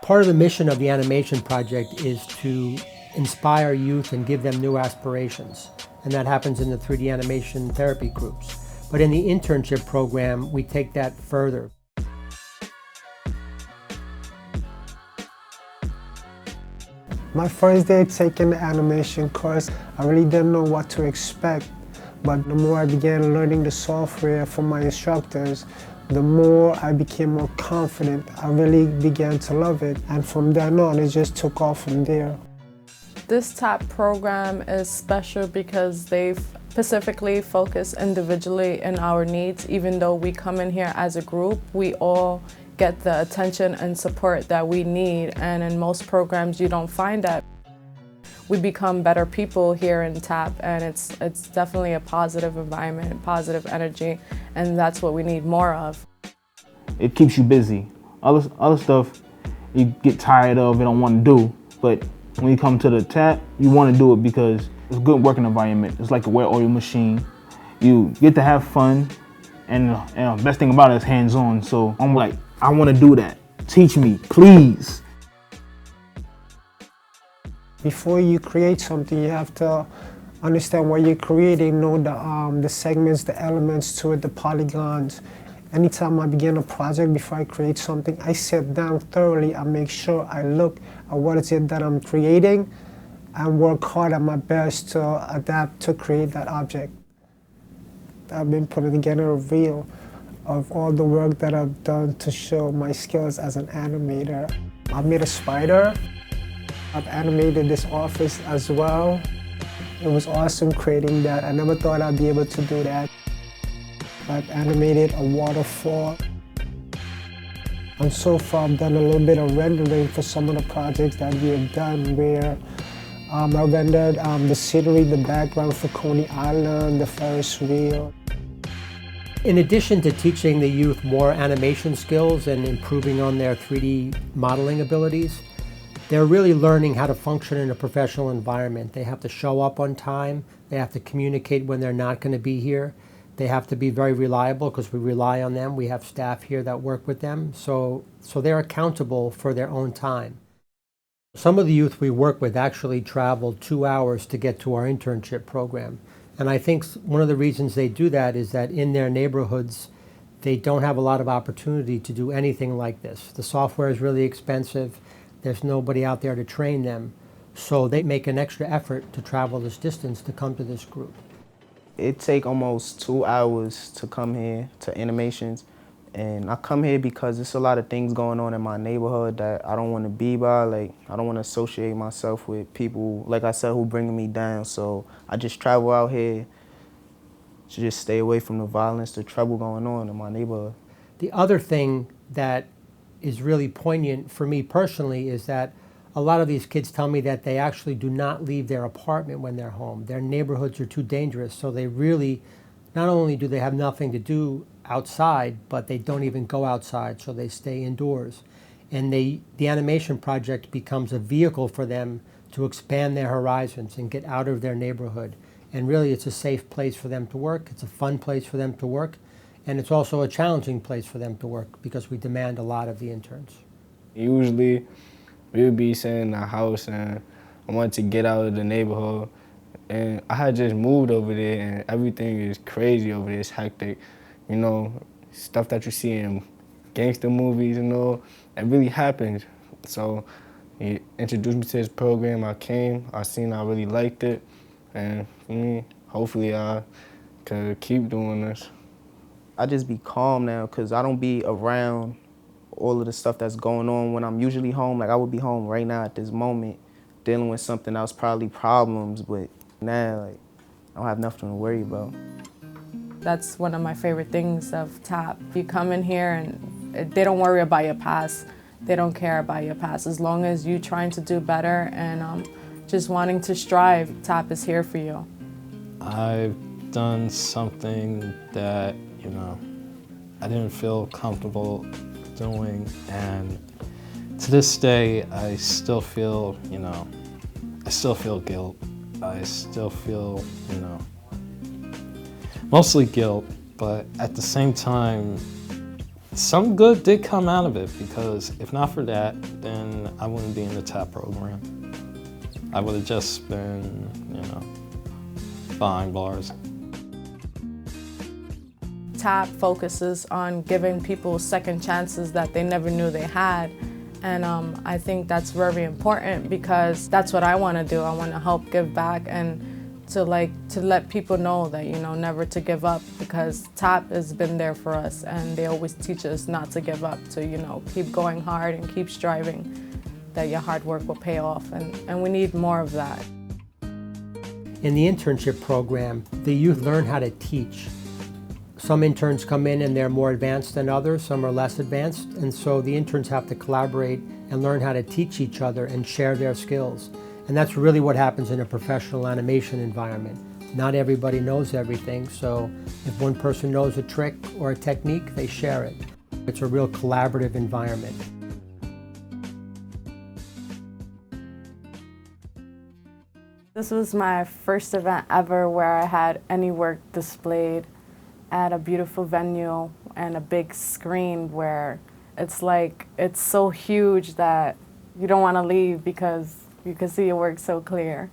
Part of the mission of the animation project is to inspire youth and give them new aspirations. And that happens in the 3D animation therapy groups. But in the internship program, we take that further. My first day taking the animation course, I really didn't know what to expect. But the more I began learning the software from my instructors, the more I became more confident. I really began to love it. And from then on, it just took off from there. This TAP program is special because they specifically focus individually in our needs. Even though we come in here as a group, we all get the attention and support that we need, and in most programs you don't find that. We become better people here in TAP, and it's definitely a positive environment, positive energy, and that's what we need more of. It keeps you busy. Other stuff you get tired of and don't want to do, but when you come to the TAP, you want to do it because it's a good working environment. It's like a well-oiled machine. You get to have fun, and the best thing about it is hands-on. So I'm like, I want to do that. Teach me, please. Before you create something, you have to understand what you're creating, know the segments, the elements to it, the polygons. Anytime I begin a project, before I create something, I sit down thoroughly and make sure I look at what is it that I'm creating and work hard at my best to adapt to create that object. I've been putting together a reel of all the work that I've done to show my skills as an animator. I made a spider. I've animated this office as well. It was awesome creating that. I never thought I'd be able to do that. I've animated a waterfall. And so far I've done a little bit of rendering for some of the projects that we have done, where I rendered the scenery, the background for Coney Island, the Ferris wheel. In addition to teaching the youth more animation skills and improving on their 3D modeling abilities, they're really learning how to function in a professional environment. They have to show up on time. They have to communicate when they're not going to be here. They have to be very reliable because we rely on them. We have staff here that work with them. So they're accountable for their own time. Some of the youth we work with actually travel 2 hours to get to our internship program. And I think one of the reasons they do that is that in their neighborhoods, they don't have a lot of opportunity to do anything like this. The software is really expensive. There's nobody out there to train them. So they make an extra effort to travel this distance to come to this group. It takes almost 2 hours to come here to animations. And I come here because there's a lot of things going on in my neighborhood that I don't want to be by. Like, I don't want to associate myself with people, like I said, who bringing me down. So I just travel out here to just stay away from the violence, the trouble going on in my neighborhood. The other thing that is really poignant for me personally is that a lot of these kids tell me that they actually do not leave their apartment when they're home. Their neighborhoods are too dangerous, so they really, not only do they have nothing to do outside, but they don't even go outside, so they stay indoors. And the animation project becomes a vehicle for them to expand their horizons and get out of their neighborhood. And really, it's a safe place for them to work. It's a fun place for them to work. And it's also a challenging place for them to work because we demand a lot of the interns. Usually, we would be sitting in the house and I wanted to get out of the neighborhood. And I had just moved over there and everything is crazy over there, it's hectic. You know, stuff that you see in gangster movies and all, it really happens. So he introduced me to this program, I came, I seen I really liked it. And for me, hopefully I could keep doing this. I just be calm now because I don't be around all of the stuff that's going on when I'm usually home. Like I would be home right now at this moment dealing with something that was probably problems, but now like I don't have nothing to worry about. That's one of my favorite things of TAP. You come in here and they don't worry about your past. They don't care about your past. As long as you're trying to do better and just wanting to strive, TAP is here for you. I've done something that, you know, I didn't feel comfortable doing, and to this day, I still feel, you know, I still feel guilt. I still feel, you know, mostly guilt, but at the same time, some good did come out of it, because if not for that, then I wouldn't be in the TAP program. I would have just been, behind bars. TAP focuses on giving people second chances that they never knew they had. And I think that's very important, because that's what I want to do. I want to help give back and to let people know that, never to give up, because TAP has been there for us, and they always teach us not to give up, to, keep going hard and keep striving, that your hard work will pay off, and we need more of that. In the internship program, the youth learn how to teach. Some interns come in and they're more advanced than others, some are less advanced, and so the interns have to collaborate and learn how to teach each other and share their skills. And that's really what happens in a professional animation environment. Not everybody knows everything, so if one person knows a trick or a technique, they share it. It's a real collaborative environment. This was my first event ever where I had any work displayed at a beautiful venue and a big screen where it's so huge that you don't want to leave because you can see your work so clear.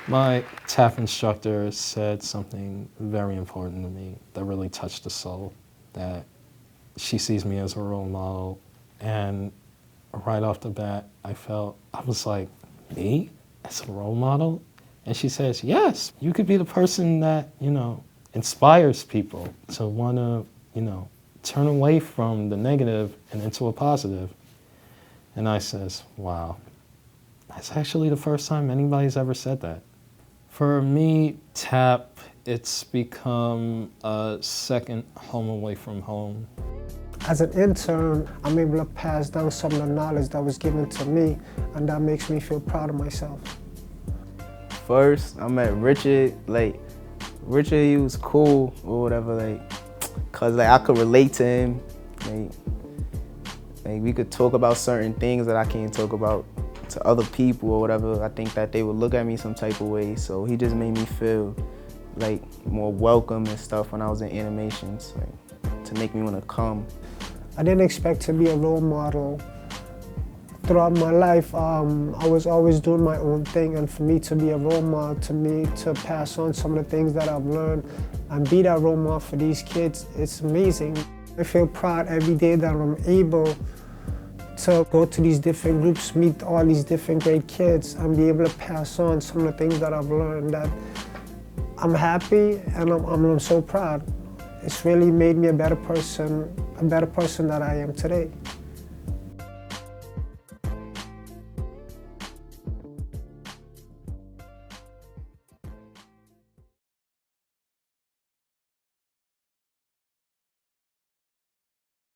My TAP instructor said something very important to me that really touched the soul, that she sees me as a role model, and right off the bat, I was like, me as a role model? And she says, yes, you could be the person that, inspires people to want to, turn away from the negative and into a positive. And I says, wow, that's actually the first time anybody's ever said that. For me, TAP, it's become a second home away from home. As an intern, I'm able to pass down some of the knowledge that was given to me, and that makes me feel proud of myself. First, I met Richard. Richard, he was cool or whatever, cause I could relate to him. We could talk about certain things that I can't talk about to other people or whatever. I think that they would look at me some type of way, so he just made me feel more welcome and stuff when I was in animations, to make me want to come. I didn't expect to be a role model. Throughout my life, I was always doing my own thing, and for me to be a role model, to me to pass on some of the things that I've learned and be that role model for these kids, it's amazing. I feel proud every day that I'm able to go to these different groups, meet all these different great kids, and be able to pass on some of the things that I've learned. That I'm happy and I'm so proud. It's really made me a better person that I am today.